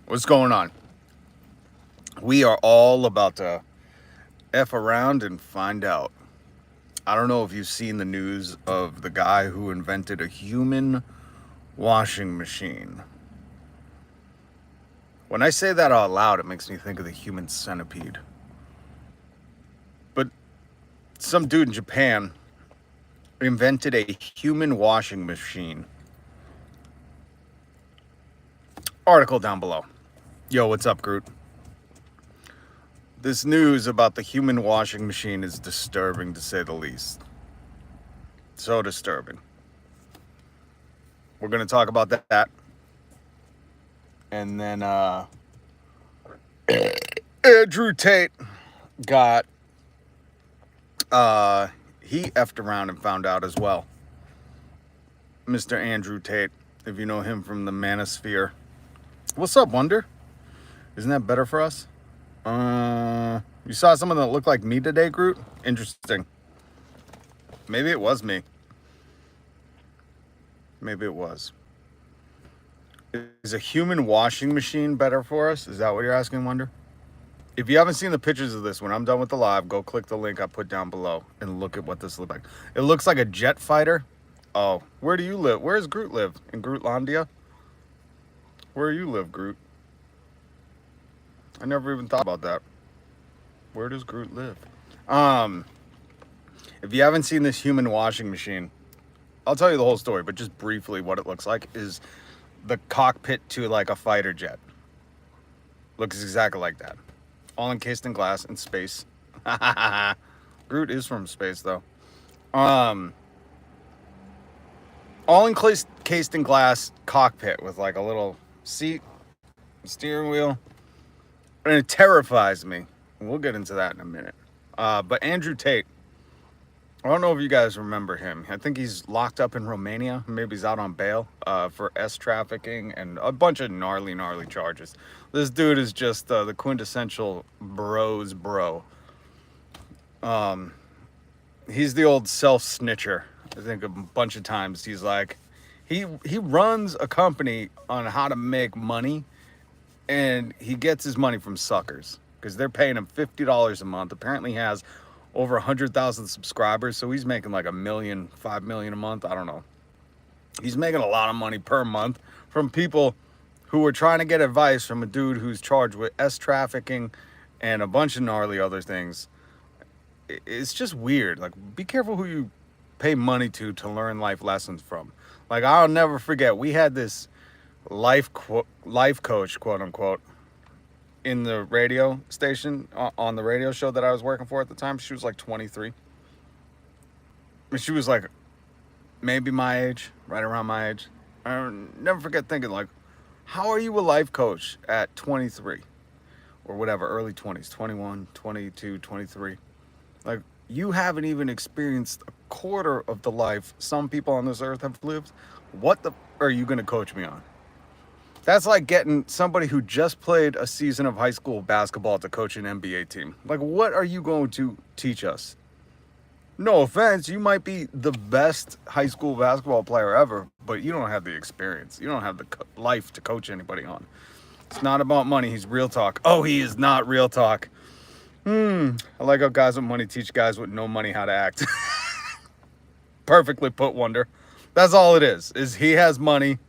What's going on? We are all about to F around and find out. I don't know if you've seen the news of the guy who invented a human washing machine. When I say that out loud, it makes me think of the human centipede. But some dude in Japan invented a human washing machine. Article down below. Yo, what's up, Groot? This news about the human washing machine is disturbing to say the least. So disturbing. We're going to talk about that. And then Andrew Tate got he effed around and found out as well. Mr. Andrew Tate, if you know him from the Manosphere. What's up, Wonder? Isn't that better for us? You saw someone that looked like me today, Groot? Interesting. Maybe it was me. Maybe it was. Is a human washing machine better for us? Is that what you're asking, Wonder? If you haven't seen the pictures of this, when I'm done with the live, go click the link I put down below and look at what this looks like. It looks like a jet fighter. Oh, where do you live? Where does Groot live? In Grootlandia? Where do you live, Groot? I never even thought about that. Where does Groot live? If you haven't seen this human washing machine, I'll tell you the whole story, but just briefly what it looks like is the cockpit to like a fighter jet. Looks exactly like that. All encased in glass in space. Groot is from space though. All encased in glass cockpit with like a little seat, steering wheel. And it terrifies me. We'll get into that in a minute. But Andrew Tate, I don't know if you guys remember him. I think he's locked up in Romania. Maybe he's out on bail for trafficking and a bunch of gnarly charges. This dude is just the quintessential bro's bro. He's the old self-snitcher. I think a bunch of times he's like, he runs a company on how to make money, and he gets his money from suckers because they're paying him $50 a month. Apparently he has over 100,000 subscribers, so he's making like $1 million, $5 million a month. I don't know. He's making a lot of money per month from people who are trying to get advice from a dude who's charged with trafficking and a bunch of gnarly other things. It's just weird. Like, be careful who you pay money to learn life lessons from. Like, I'll never forget, we had this life coach, quote unquote, in the radio station, on the radio show that I was working for at the time. She was like 23. And she was like maybe my age, right around my age. I'll never forget thinking, like, how are you a life coach at 23 or whatever, early 20s, 21, 22, 23? Like, you haven't even experienced a quarter of the life some people on this earth have lived. What the are you going to coach me on? That's like getting somebody who just played a season of high school basketball to coach an NBA team. Like, what are you going to teach us? No offense, you might be the best high school basketball player ever, but you don't have the experience. You don't have the life to coach anybody on. It's not about money. He's real talk. Oh, he is not real talk. I like how guys with money teach guys with no money how to act. Perfectly put, Wonder. That's all it is he has money.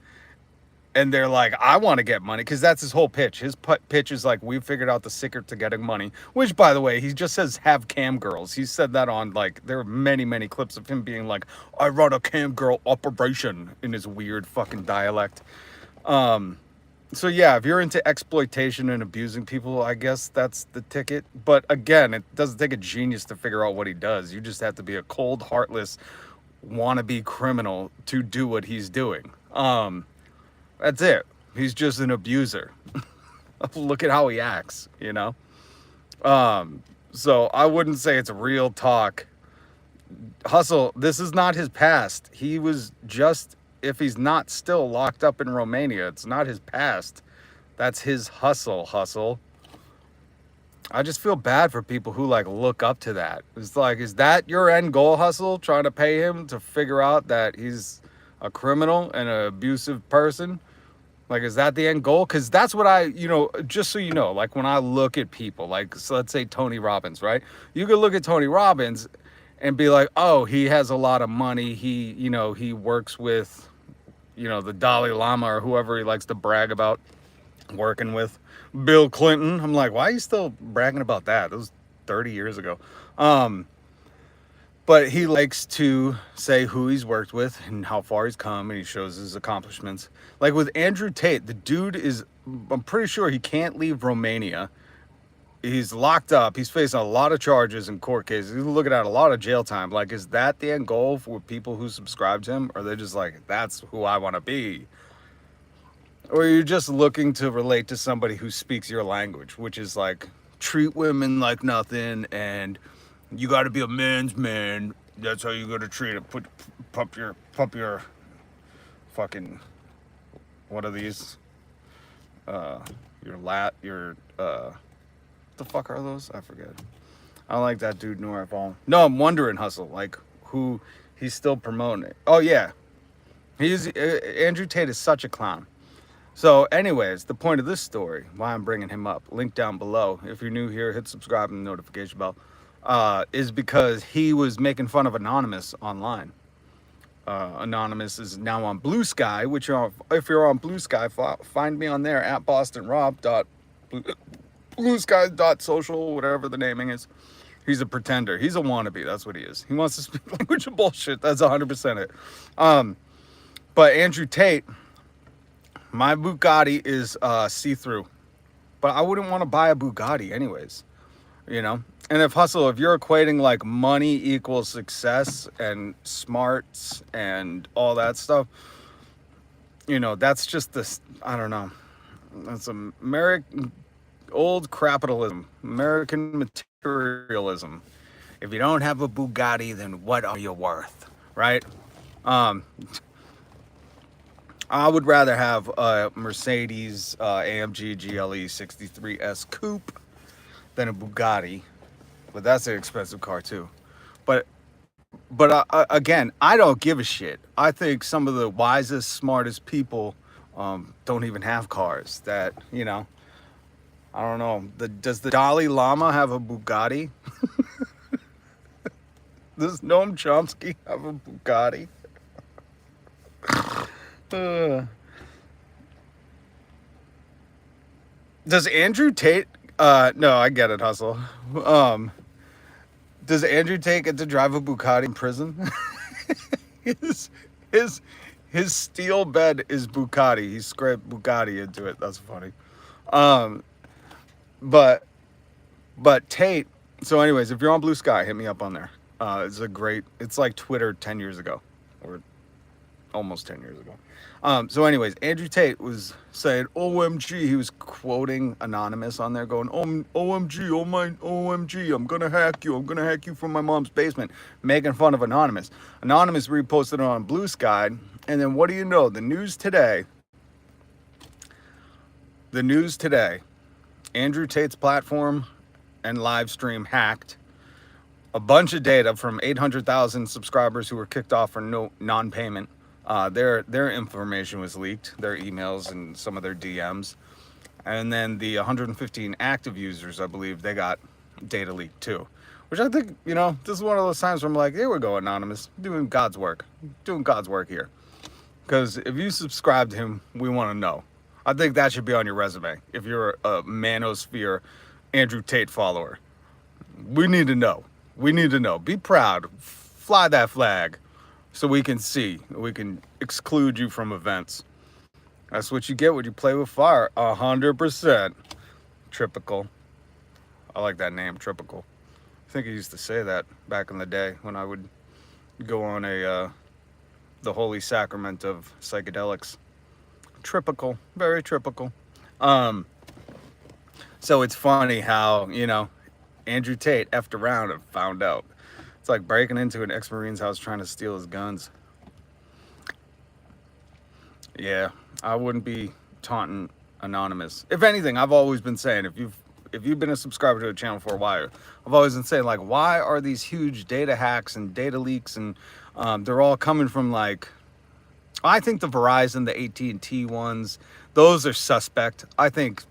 And they're like, I want to get money, because that's his whole pitch. His pitch is like, we figured out the secret to getting money, which, by the way, he just says have cam girls. He said that on, like, there are many clips of him being like, I run a cam girl operation in his weird fucking dialect. So, yeah, if you're into exploitation and abusing people, I guess that's the ticket. But, again, it doesn't take a genius to figure out what he does. You just have to be a cold, heartless, wannabe criminal to do what he's doing. That's it. He's just an abuser. Look at how he acts, you know? So I wouldn't say it's real talk. Hustle, this is not his past. He was just, if he's not still locked up in Romania, it's not his past. That's his hustle. I just feel bad for people who, like, look up to that. It's like, is that your end goal, Hustle? Trying to pay him to figure out that he's a criminal and an abusive person? Like, is that the end goal? Because that's what just so you know, like when I look at people, like, so let's say Tony Robbins, right? You could look at Tony Robbins and be like, oh, he has a lot of money. He works with, the Dalai Lama or whoever he likes to brag about working with. Bill Clinton. I'm like, why are you still bragging about that? That was 30 years ago. But he likes to say who he's worked with and how far he's come, and he shows his accomplishments. Like with Andrew Tate, the dude I'm pretty sure he can't leave Romania. He's locked up. He's facing a lot of charges in court cases. He's looking at a lot of jail time. Like, is that the end goal for people who subscribe to him? Or are they just like, that's who I want to be? Or you're just looking to relate to somebody who speaks your language, which is like, treat women like nothing, and you got to be a man's man. That's how you got to treat it. Pump your fucking, what are these? The fuck are those? I forget. I don't like that dude nor at all. No, I'm wondering, Hustle, like who he's still promoting it. Oh yeah, Andrew Tate is such a clown. So anyways, the point of this story, why I'm bringing him up, link down below. If you're new here, hit subscribe and the notification bell. Is because he was making fun of Anonymous online. Anonymous is now on Blue Sky, which if you're on Blue Sky, find me on there at bostonrob.bluesky.social, whatever the naming is. He's a pretender. He's a wannabe. That's what he is. He wants to speak language of bullshit. That's 100% it. But Andrew Tate, my Bugatti is see-through. But I wouldn't want to buy a Bugatti anyways, And if you're equating like money equals success and smarts and all that stuff, that's just this, I don't know. That's American old capitalism, American materialism. If you don't have a Bugatti, then what are you worth, right? I would rather have a Mercedes AMG GLE 63S Coupe than a Bugatti, but that's an expensive car too. But again, I don't give a shit. I think some of the wisest, smartest people don't even have cars. That I don't know. Does the Dalai Lama have a Bugatti? Does Noam Chomsky have a Bugatti? Does Andrew Tate? No, I get it, Hustle. Does Andrew Tate get to drive a Bugatti in prison? his steel bed is Bugatti. He scraped Bugatti into it. That's funny. But Tate. So, anyways, if you're on Blue Sky, hit me up on there. It's like Twitter 10 years ago, or almost 10 years ago. So anyways, Andrew Tate was saying, OMG, he was quoting Anonymous on there going, OMG, oh my, OMG, I'm going to hack you from my mom's basement, making fun of Anonymous. Anonymous reposted it on Blue Sky, and then what do you know? The news today, Andrew Tate's platform and live stream hacked. A bunch of data from 800,000 subscribers who were kicked off for non-payment. Their information was leaked, their emails and some of their DMs. And then the 115 active users, I believe, they got data leaked too. Which I think, this is one of those times where I'm like, here we go, Anonymous, doing God's work here. Because if you subscribe to him, we want to know. I think that should be on your resume. If you're a Manosphere Andrew Tate follower, we need to know. Be proud. Fly that flag so we can see. We can exclude you from events. That's what you get when you play with fire. 100%. Tripical. I like that name, Tripical. I think I used to say that back in the day when I would go on the holy sacrament of psychedelics. Tripical. Very tripical. So it's funny how, Andrew Tate effed around and found out. It's like breaking into an ex-Marine's house trying to steal his guns. Yeah, I wouldn't be taunting Anonymous. If anything, I've always been saying, if you've been a subscriber to a channel for a while, I've always been saying, like, why are these huge data hacks and data leaks and they're all coming from, like, I think the Verizon, the AT&T ones, those are suspect. I think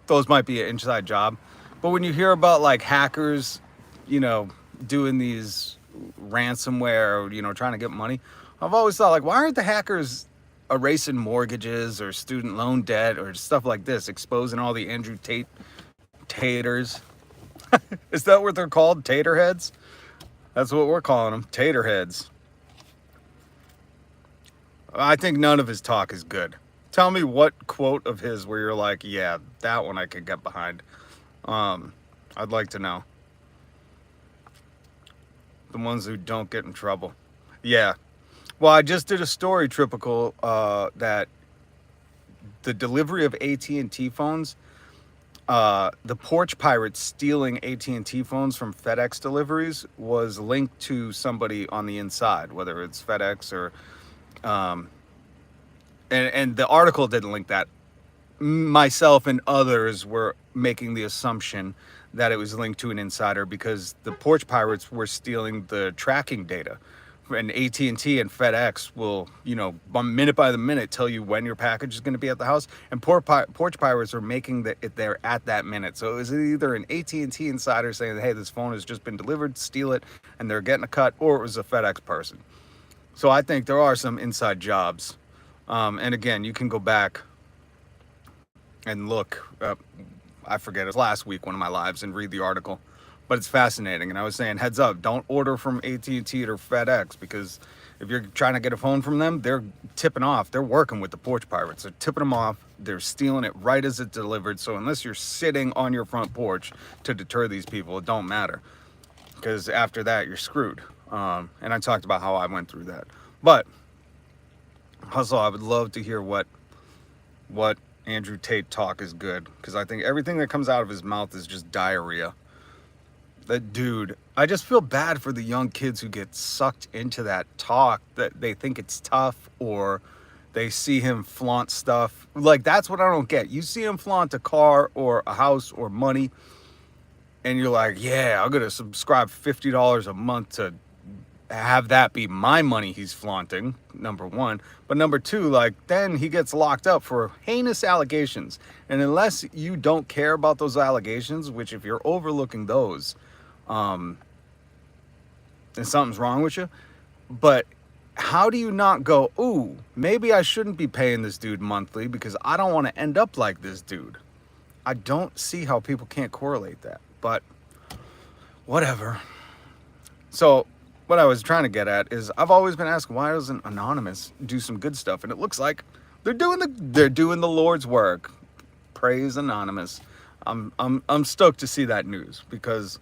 those might be an inside job. But when you hear about like hackers, doing these ransomware, trying to get money, I've always thought like, why aren't the hackers erasing mortgages or student loan debt or stuff like this, exposing all the Andrew Tate taters? Is that what they're called? Tater heads? That's what we're calling them. Tater heads. I think none of his talk is good. Tell me what quote of his where you're like, yeah, that one I could get behind. I'd like to know. The ones who don't get in trouble. Yeah. Well, I just did a story, Tripical, that the delivery of AT&T phones, the porch pirates stealing AT&T phones from FedEx deliveries was linked to somebody on the inside, whether it's FedEx or... And the article didn't link that. Myself and others were making the assumption that it was linked to an insider because the porch pirates were stealing the tracking data. And AT&T and FedEx will, minute by the minute tell you when your package is going to be at the house. And porch pirates are making it there at that minute. So it was either an AT&T insider saying, hey, this phone has just been delivered, steal it, and they're getting a cut, or it was a FedEx person. So I think there are some inside jobs. And again, you can go back and look, I forget, it was last week, one of my lives, and read the article. But it's fascinating. And I was saying, heads up, don't order from AT&T or FedEx, because if you're trying to get a phone from them, they're tipping off. They're working with the porch pirates. They're tipping them off. They're stealing it right as it's delivered. So unless you're sitting on your front porch to deter these people, it don't matter. Because after that, you're screwed. And I talked about how I went through that. But also, I would love to hear what Andrew Tate talk is good, because I think everything that comes out of his mouth is just diarrhea. That dude, I just feel bad for the young kids who get sucked into that talk, that they think it's tough, or they see him flaunt stuff. Like, that's what I don't get. You see him flaunt a car or a house or money, and you're like, yeah, I'm going to subscribe $50 a month to have that be my money he's flaunting, number one. But number two, like, then he gets locked up for heinous allegations. And unless you don't care about those allegations, which if you're overlooking those, then something's wrong with you. But how do you not go, ooh, maybe I shouldn't be paying this dude monthly because I don't want to end up like this dude? I don't see how people can't correlate that, but whatever. So what I was trying to get at is, I've always been asking, why doesn't Anonymous do some good stuff? And it looks like they're doing the Lord's work. Praise Anonymous. I'm stoked to see that news, because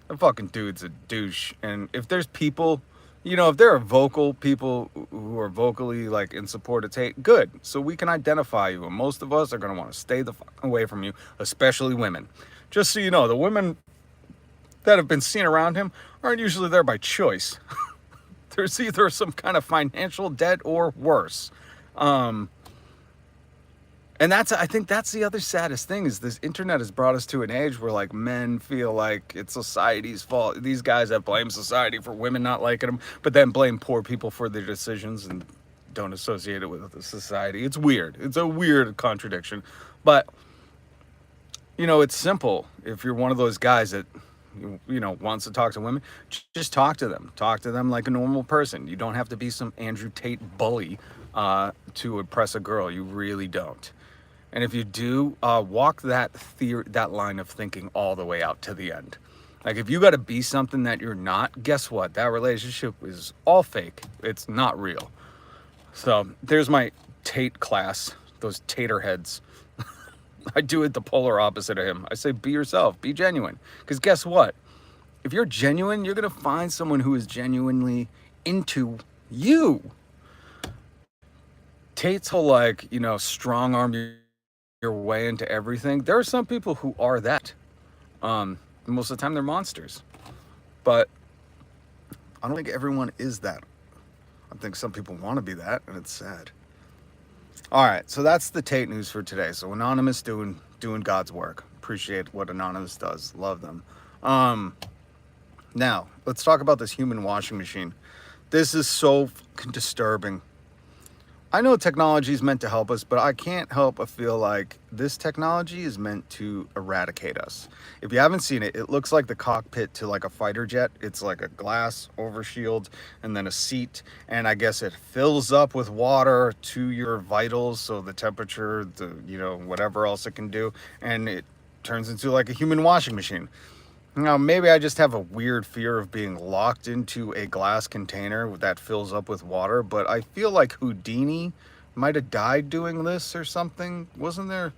the fucking dude's a douche. And if there's people, if there are vocal people who are vocally like in support of Tate, good. So we can identify you. And most of us are going to want to stay the fuck away from you, especially women. Just so you know, the women that have been seen around him aren't usually there by choice. There's either some kind of financial debt or worse. And I think that's the other saddest thing, is this internet has brought us to an age where like men feel like it's society's fault. These guys that blame society for women not liking them, but then blame poor people for their decisions and don't associate it with the society. It's weird. It's a weird contradiction. But, it's simple. If you're one of those guys that, wants to talk to women, just talk to them. Talk to them like a normal person. You don't have to be some Andrew Tate bully to impress a girl. You really don't. And if you do, walk that line of thinking all the way out to the end. Like, if you got to be something that you're not, guess what? That relationship is all fake. It's not real. So there's my Tate class, those tater heads. I do it the polar opposite of him. I say, be yourself, be genuine. Because guess what? If you're genuine, you're going to find someone who is genuinely into you. Tate's whole, like, strong arm your way into everything. There are some people who are that. Most of the time they're monsters. But I don't think everyone is that. I think some people want to be that, and it's sad. All right, so that's the Tate news for today. So Anonymous doing God's work. Appreciate what Anonymous does. Love them. Now, let's talk about this human washing machine. This is so fucking disturbing. I know technology is meant to help us, but I can't help but feel like this technology is meant to eradicate us. If you haven't seen it, it looks like the cockpit to like a fighter jet. It's like a glass overshield and then a seat, and I guess it fills up with water to your vitals, so the temperature, the whatever else it can do, and it turns into like a human washing machine. Now, maybe I just have a weird fear of being locked into a glass container that fills up with water, but I feel like Houdini might have died doing this or something. Wasn't there?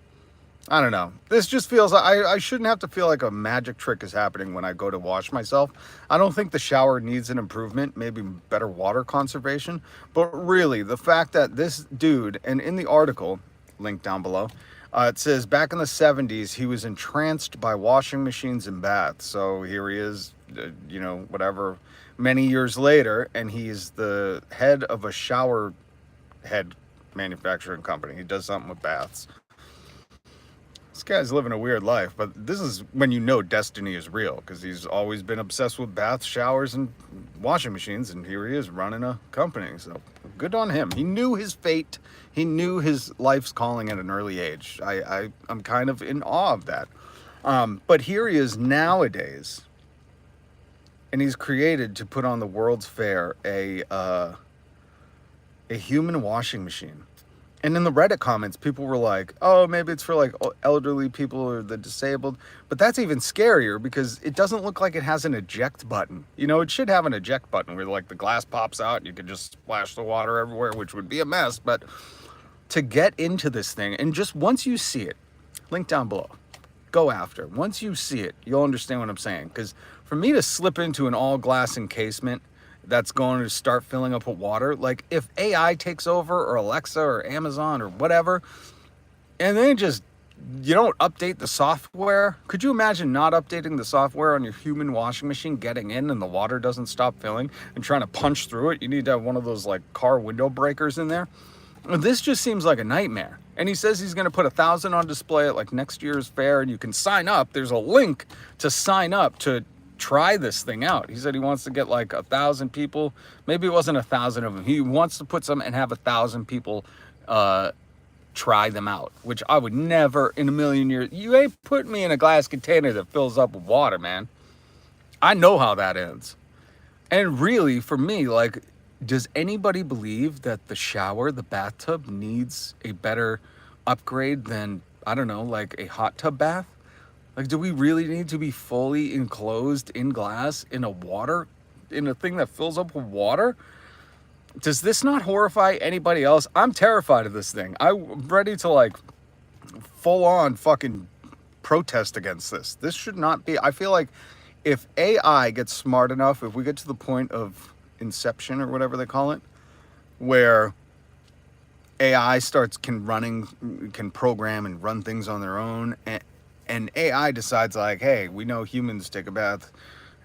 I don't know. This just feels, I shouldn't have to feel like a magic trick is happening when I go to wash myself. I don't think the shower needs an improvement, maybe better water conservation. But really, the fact that this dude, and in the article, link down below, it says back in the 70s, he was entranced by washing machines and baths. So here he is, whatever, many years later, and he's the head of a shower head manufacturing company. He does something with baths. This guy's living a weird life, but this is when you know destiny is real, because he's always been obsessed with baths, showers, and washing machines, and here he is running a company. So good on him. He knew his fate. He knew his life's calling at an early age. I'm kind of in awe of that. But here he is nowadays, and he's created to put on the World's Fair a human washing machine. And in the Reddit comments, people were like, oh, maybe it's for like elderly people or the disabled. But that's even scarier because it doesn't look like it has an eject button. It should have an eject button where like the glass pops out and you can just splash the water everywhere, which would be a mess. But to get into this thing, and just once you see it, link down below, go after. Once you see it, you'll understand what I'm saying. Because for me to slip into an all glass encasement that's going to start filling up with water, like if AI takes over, or Alexa or Amazon or whatever, and then you don't update the software. Could you imagine not updating the software on your human washing machine, getting in and the water doesn't stop filling, and trying to punch through it? You need to have one of those like car window breakers in there. This just seems like a nightmare. And he says he's going to put 1,000 on display at like next year's fair, and you can sign up. There's a link to sign up to try this thing out. He said he wants to get like 1,000 people. Maybe it wasn't 1,000 of them. He wants to put some and have 1,000 people try them out, which I would never in a million years. You ain't putting me in a glass container that fills up with water, man. I know how that ends. And really, for me, like, does anybody believe that the shower, the bathtub, needs a better upgrade than, I don't know, like a hot tub bath? Like, do we really need to be fully enclosed in glass in a thing that fills up with water? Does this not horrify anybody else? I'm terrified of this thing. I'm ready to like full on fucking protest against this. This should not be. I feel like if AI gets smart enough, if we get to the point of inception or whatever they call it, where AI can program and run things on their own, and AI decides like, hey, we know humans take a bath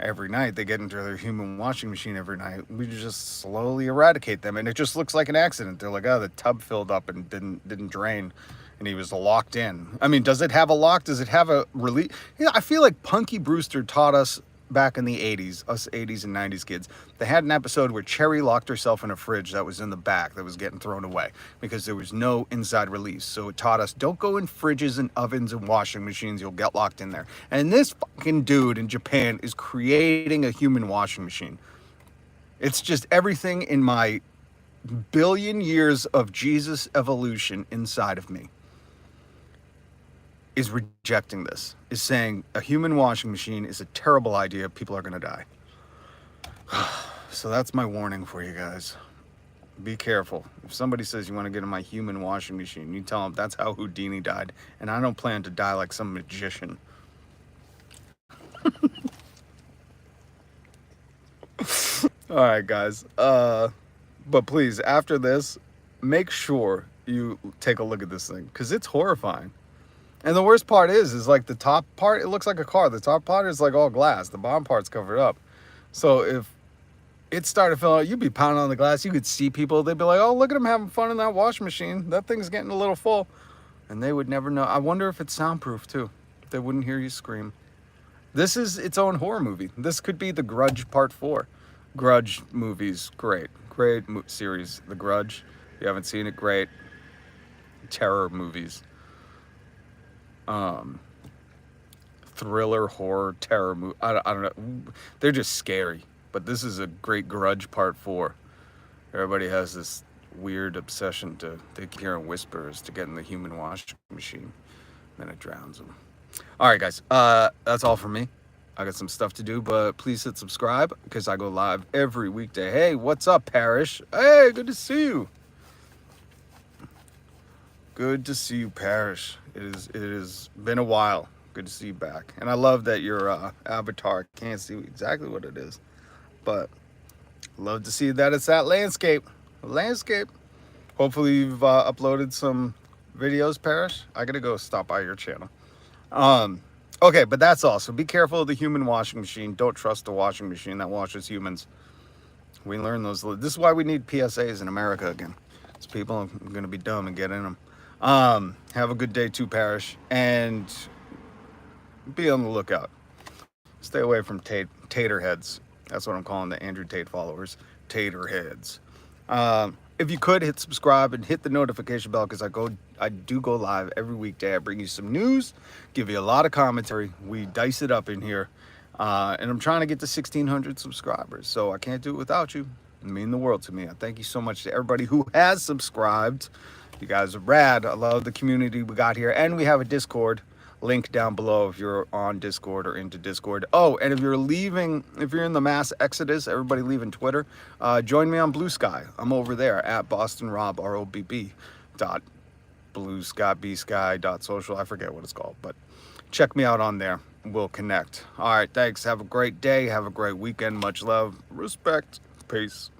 every night. They get into their human washing machine every night. We just slowly eradicate them, and it just looks like an accident. They're like, oh, the tub filled up and didn't drain, and he was locked in. I mean, does it have a lock? Does it have a release? I feel like Punky Brewster taught us back in the 80s, us 80s and 90s kids. They had an episode where Cherry locked herself in a fridge that was in the back that was getting thrown away because there was no inside release. So it taught us, don't go in fridges and ovens and washing machines, you'll get locked in there. And this fucking dude in Japan is creating a human washing machine. It's just everything in my billion years of Jesus evolution inside of me is rejecting this, is saying a human washing machine is a terrible idea. People are going to die. So that's my warning for you guys. Be careful. If somebody says you want to get in my human washing machine, you tell them that's how Houdini died. And I don't plan to die like some magician. All right, guys. But please, after this, make sure you take a look at this thing, because it's horrifying. And the worst part is like the top part, it looks like a car. The top part is like all glass. The bottom part's covered up. So if it started filling out, you'd be pounding on the glass. You could see people. They'd be like, oh, look at them having fun in that washing machine. That thing's getting a little full. And they would never know. I wonder if it's soundproof too. They wouldn't hear you scream. This is its own horror movie. This could be The Grudge Part 4. Grudge movies, great series. The Grudge. you haven't seen it, great. Terror movies. Um, Thriller, horror, terror movie. I don't know. They're just scary. But this is a great Grudge Part 4. Everybody has this weird obsession to they keep hearing whispers to get in the human washing machine. Then it drowns them. All right, guys. That's all from me. I got some stuff to do, but please hit subscribe because I go live every weekday. Hey, what's up, Parrish? Hey, good to see you. Good to see you, Parrish. It has been a while. Good to see you back. And I love that your avatar can't see exactly what it is, but love to see that it's that landscape. Landscape. Hopefully you've uploaded some videos, Parrish. I gotta go stop by your channel. Okay, but that's all. So be careful of the human washing machine. Don't trust the washing machine that washes humans. We learn those. This is why we need PSAs in America again. Because people are going to be dumb and get in them. Have a good day too, Parrish. And be on the lookout. Stay away from tater heads. That's what I'm calling the Andrew Tate followers. Tater heads. If you could hit subscribe and hit the notification bell because I do go live every weekday. I bring you some news, give you a lot of commentary. We dice it up in here, and I'm trying to get to 1,600 subscribers. So I can't do it without you. It means the world to me. I thank you so much to everybody who has subscribed. You guys are rad. I love the community we got here, and we have a Discord. Link down below if you're on Discord or into Discord. Oh, and if you're in the mass exodus, everybody leaving Twitter, join me on Blue Sky. I'm over there at BostonRob, ROBB, bluesky.social. I forget what it's called, but check me out on there. We'll connect. All right, thanks. Have a great day. Have a great weekend. Much love. Respect. Peace.